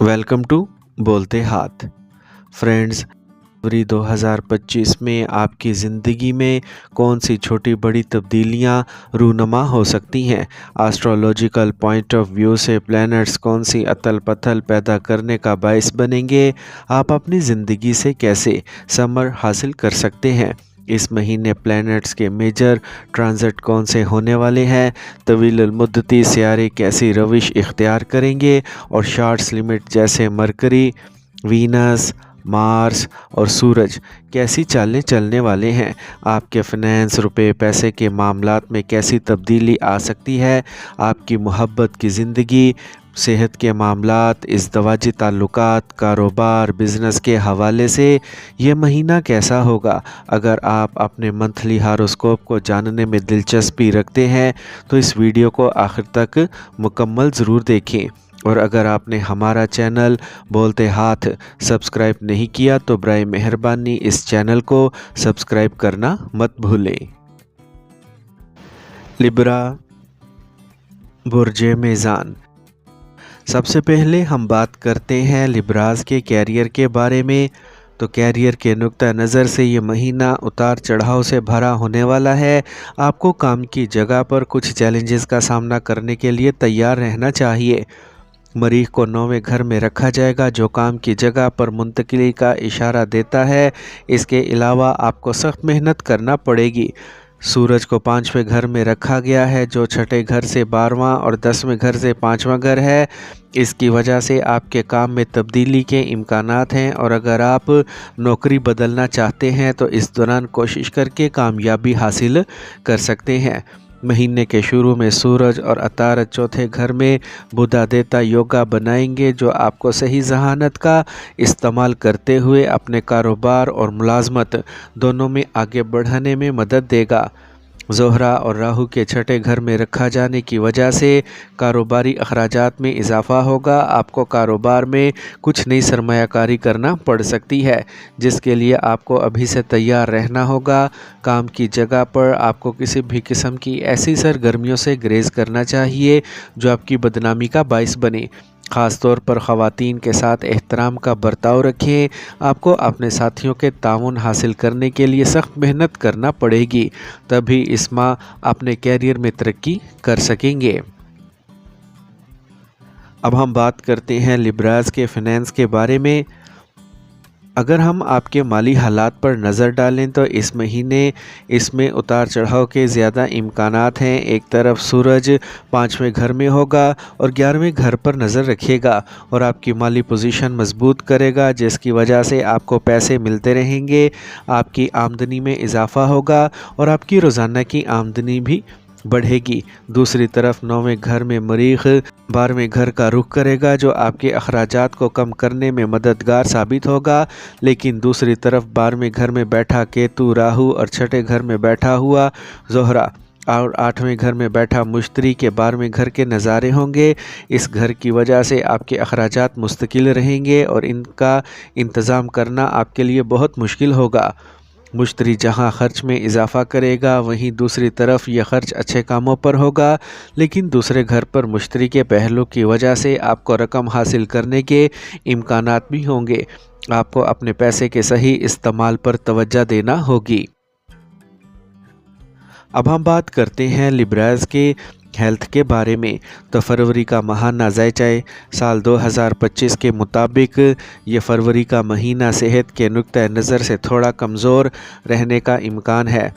Welcome to बोलते हाथ friends. फरवरी 2025 में आपकी ज़िंदगी में कौन सी छोटी बड़ी तब्दीलियां रूनुमा हो सकती हैं। एस्ट्रोलॉजिकल पॉइंट ऑफ व्यू से प्लैनेट्स कौन सी अतल पथल पैदा करने का बायस बनेंगे। आप अपनी ज़िंदगी से कैसे समर हासिल कर सकते हैं। इस महीने प्लैनेट्स के मेजर ट्रांजिट कौन से होने वाले हैं। तवील मुद्दती सियारे कैसी रविश इख्तियार करेंगे और शार्ट्स लिमिट जैसे मरकरी, वीनस, मार्स और सूरज कैसी चालें चलने वाले हैं। आपके फाइनेंस, रुपए पैसे के मामलात में कैसी तब्दीली आ सकती है। आपकी मोहब्बत की ज़िंदगी, सेहत के मामलात, इज़्दवाजी ताल्लुकात, कारोबार, बिज़नेस के हवाले से ये महीना कैसा होगा। अगर आप अपने मंथली हारोस्कोप को जानने में दिलचस्पी रखते हैं तो इस वीडियो को आखिर तक मुकम्मल ज़रूर देखें। और अगर आपने हमारा चैनल बोलते हाथ सब्सक्राइब नहीं किया तो बराए मेहरबानी इस चैनल को सब्सक्राइब करना मत भूलें। लिब्रा, बुर्जे मेज़ान। सबसे पहले हम बात करते हैं लिब्राज के कैरियर के बारे में। तो कैरियर के नुक्ता नज़र से ये महीना उतार चढ़ाव से भरा होने वाला है। आपको काम की जगह पर कुछ चैलेंजेस का सामना करने के लिए तैयार रहना चाहिए। मरीख को 9वें घर में रखा जाएगा जो काम की जगह पर मुंतकिली का इशारा देता है। इसके अलावा आपको सख्त मेहनत करना पड़ेगी। सूरज को 5वें घर में रखा गया है जो छठे घर से 12वां और 10वें घर से 5वां घर है। इसकी वजह से आपके काम में तब्दीली के इम्कानात हैं और अगर आप नौकरी बदलना चाहते हैं तो इस दौरान कोशिश करके कामयाबी हासिल कर सकते हैं। महीने के शुरू में सूरज और अतारत चौथे घर में बुधा देता योगा बनाएंगे जो आपको सही जहानत का इस्तेमाल करते हुए अपने कारोबार और मुलाजमत दोनों में आगे बढ़ाने में मदद देगा। ज़ोहरा और राहु के छठे घर में रखा जाने की वजह से कारोबारी अखराजात में इजाफ़ा होगा। आपको कारोबार में कुछ नई सरमायाकारी करना पड़ सकती है जिसके लिए आपको अभी से तैयार रहना होगा। काम की जगह पर आपको किसी भी किस्म की ऐसी सरगर्मियों से ग्रेज़ करना चाहिए जो आपकी बदनामी का बायस बने। ख़ास तौर पर ख़वातीन के साथ एहतराम का बर्ताव रखें। आपको अपने साथियों के ताउन हासिल करने के लिए सख्त मेहनत करना पड़ेगी, तभी इस माह अपने कैरियर में तरक्की कर सकेंगे। अब हम बात करते हैं लिब्राज के फाइनेंस के बारे में। अगर हम आपके माली हालात पर नज़र डालें तो इस महीने इसमें उतार चढ़ाव के ज़्यादा इम्कानात हैं। एक तरफ सूरज 5वें घर में होगा और 11वें घर पर नज़र रखेगा और आपकी माली पोजीशन मजबूत करेगा जिसकी वजह से आपको पैसे मिलते रहेंगे। आपकी आमदनी में इजाफ़ा होगा और आपकी रोज़ाना की आमदनी भी बढ़ेगी। दूसरी तरफ 9वें घर में मरीख 12वें घर का रुख करेगा जो आपके अखराजात को कम करने में मददगार साबित होगा। लेकिन दूसरी तरफ 12वें घर में बैठा केतु, राहु और छठे घर में बैठा हुआ ज़ोहरा और 8वें घर में बैठा मुश्तरी के 12वें घर के नज़ारे होंगे। इस घर की वजह से आपके अखराजात मुस्तकिल रहेंगे और इनका इंतज़ाम करना आपके लिए बहुत मुश्किल होगा। मुश्तरी जहां खर्च में इजाफ़ा करेगा वहीं दूसरी तरफ यह खर्च अच्छे कामों पर होगा। लेकिन दूसरे घर पर मुश्तरी के पहलू की वजह से आपको रकम हासिल करने के इम्कानात भी होंगे। आपको अपने पैसे के सही इस्तेमाल पर तवज्जो देना होगी। अब हम बात करते हैं लिब्राज के हेल्थ के बारे में। तो फरवरी का माह नाज़ायचाए साल 2025 के मुताबिक ये फरवरी का महीना सेहत के नुक्ता नज़र से थोड़ा कमज़ोर रहने का इम्कान है।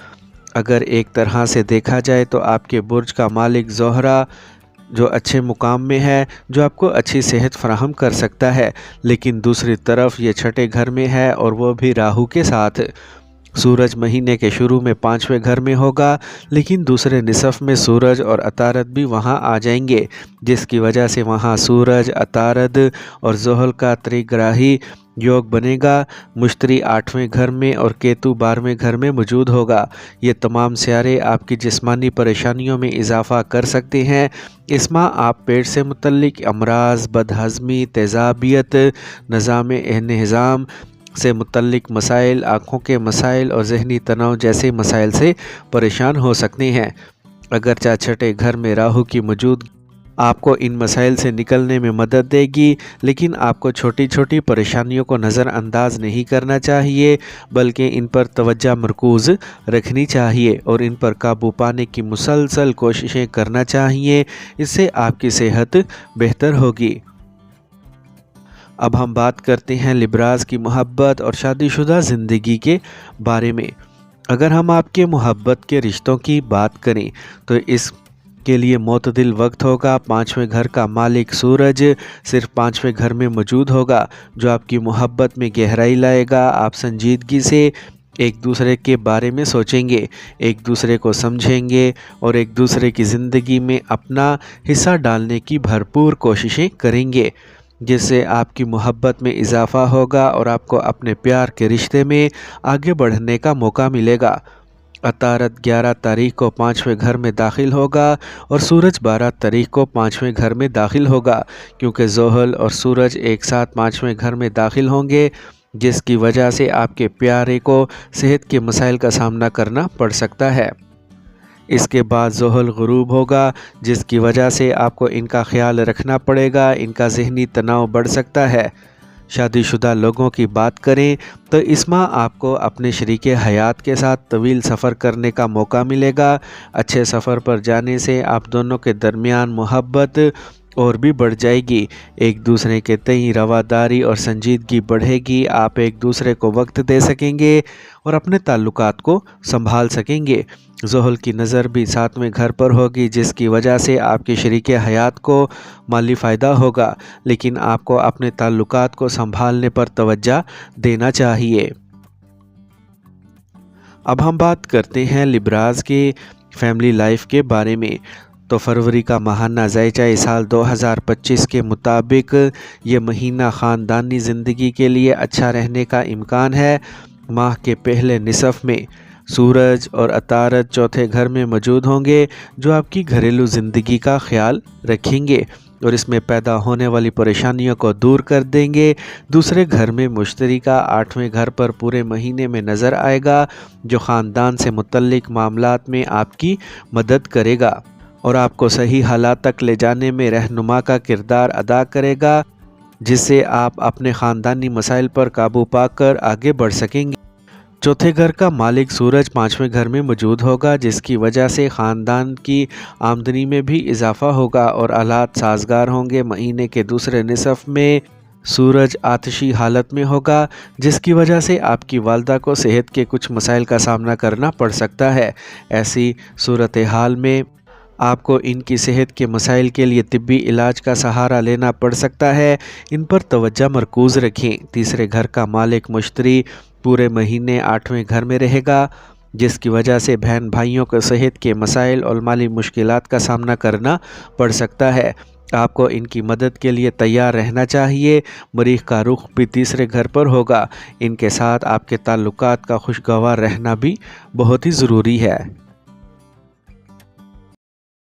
अगर एक तरह से देखा जाए तो आपके बुर्ज का मालिक ज़ोहरा जो अच्छे मुकाम में है जो आपको अच्छी सेहत फराहम कर सकता है, लेकिन दूसरी तरफ ये छठे घर में है और वो भी राहु के साथ। सूरज महीने के शुरू में 5वें घर में होगा लेकिन दूसरे निसफ में सूरज और अतारत भी वहां आ जाएंगे जिसकी वजह से वहां सूरज, अतारत और ज़ोहल का त्रिग्राही योग बनेगा। मुश्तरी 8वें घर में और केतु 12वें घर में मौजूद होगा। ये तमाम सियारे आपकी जिस्मानी परेशानियों में इजाफ़ा कर सकते हैं। इस माह आप पेट से मुतल्लिक अमराज, बदहज़मी, तेज़ाबियत, निज़ाम से मुतल्लिक मसाइल, आँखों के मसाइल और ज़हनी तनाव जैसे मसाइल से परेशान हो सकते हैं। अगरचे छठे घर में राहु की मौजूदगी آپ کو ان مسائل سے نکلنے میں مدد دے گی، لیکن آپ کو چھوٹی چھوٹی پریشانیوں کو نظر انداز نہیں کرنا چاہیے، بلکہ ان پر توجہ مرکوز رکھنی چاہیے اور ان پر قابو پانے کی مسلسل کوششیں کرنا چاہیے۔ اس سے آپ کی صحت بہتر ہوگی۔ اب ہم بات کرتے ہیں لبراز کی محبت اور شادی شدہ زندگی کے بارے میں۔ اگر ہم آپ کے محبت کے رشتوں کی بات کریں تو اس کے لیے معتدل وقت ہوگا۔ پانچویں گھر کا مالک سورج صرف پانچویں گھر میں موجود ہوگا، جو آپ کی محبت میں گہرائی لائے گا۔ آپ سنجیدگی سے ایک دوسرے کے بارے میں سوچیں گے، ایک دوسرے کو سمجھیں گے اور ایک دوسرے کی زندگی میں اپنا حصہ ڈالنے کی بھرپور کوششیں کریں گے، جس سے آپ کی محبت میں اضافہ ہوگا اور آپ کو اپنے پیار کے رشتے میں آگے بڑھنے کا موقع ملے گا۔ عطارد 11 تاریخ کو پانچویں گھر میں داخل ہوگا اور سورج 12 تاریخ کو پانچویں گھر میں داخل ہوگا، کیونکہ زحل اور سورج ایک ساتھ پانچویں گھر میں داخل ہوں گے، جس کی وجہ سے آپ کے پیارے کو صحت کے مسائل کا سامنا کرنا پڑ سکتا ہے۔ اس کے بعد زحل غروب ہوگا، جس کی وجہ سے آپ کو ان کا خیال رکھنا پڑے گا، ان کا ذہنی تناؤ بڑھ سکتا ہے۔ شادی شدہ لوگوں کی بات کریں تو اس ماہ آپ کو اپنے شریک حیات کے ساتھ طویل سفر کرنے کا موقع ملے گا۔ اچھے سفر پر جانے سے آپ دونوں کے درمیان محبت اور بھی بڑھ جائے گی، ایک دوسرے کے تئیں رواداری اور سنجیدگی بڑھے گی۔ آپ ایک دوسرے کو وقت دے سکیں گے اور اپنے تعلقات کو سنبھال سکیں گے۔ زحل کی نظر بھی 7ویں گھر پر ہوگی، جس کی وجہ سے آپ کے شریک حیات کو مالی فائدہ ہوگا، لیکن آپ کو اپنے تعلقات کو سنبھالنے پر توجہ دینا چاہیے۔ اب ہم بات کرتے ہیں لبراز کے فیملی لائف کے بارے میں۔ تو فروری کا ماہانہ ذائچہ سال 2025 کے مطابق یہ مہینہ خاندانی زندگی کے لیے اچھا رہنے کا امکان ہے۔ ماہ کے پہلے نصف میں سورج اور عطارد چوتھے گھر میں موجود ہوں گے، جو آپ کی گھریلو زندگی کا خیال رکھیں گے اور اس میں پیدا ہونے والی پریشانیوں کو دور کر دیں گے۔ دوسرے گھر میں مشتری کا 8ویں گھر پر پورے مہینے میں نظر آئے گا، جو خاندان سے متعلق معاملات میں آپ کی مدد کرے گا اور آپ کو صحیح حالات تک لے جانے میں رہنما کا کردار ادا کرے گا، جس سے آپ اپنے خاندانی مسائل پر قابو پا کر آگے بڑھ سکیں گے۔ چوتھے گھر کا مالک سورج 5ویں گھر میں موجود ہوگا، جس کی وجہ سے خاندان کی آمدنی میں بھی اضافہ ہوگا اور حالات سازگار ہوں گے۔ مہینے کے دوسرے نصف میں سورج آتشی حالت میں ہوگا، جس کی وجہ سے آپ کی والدہ کو صحت کے کچھ مسائل کا سامنا کرنا پڑ سکتا ہے۔ ایسی صورتحال میں آپ کو ان کی صحت کے مسائل کے لیے طبی علاج کا سہارا لینا پڑ سکتا ہے، ان پر توجہ مرکوز رکھیں۔ تیسرے گھر کا مالک مشتری پورے مہینے 8ویں گھر میں رہے گا، جس کی وجہ سے بہن بھائیوں کو صحت کے مسائل اور مالی مشکلات کا سامنا کرنا پڑ سکتا ہے۔ آپ کو ان کی مدد کے لیے تیار رہنا چاہیے۔ مریخ کا رخ بھی تیسرے گھر پر ہوگا، ان کے ساتھ آپ کے تعلقات کا خوشگوار رہنا بھی بہت ہی ضروری ہے۔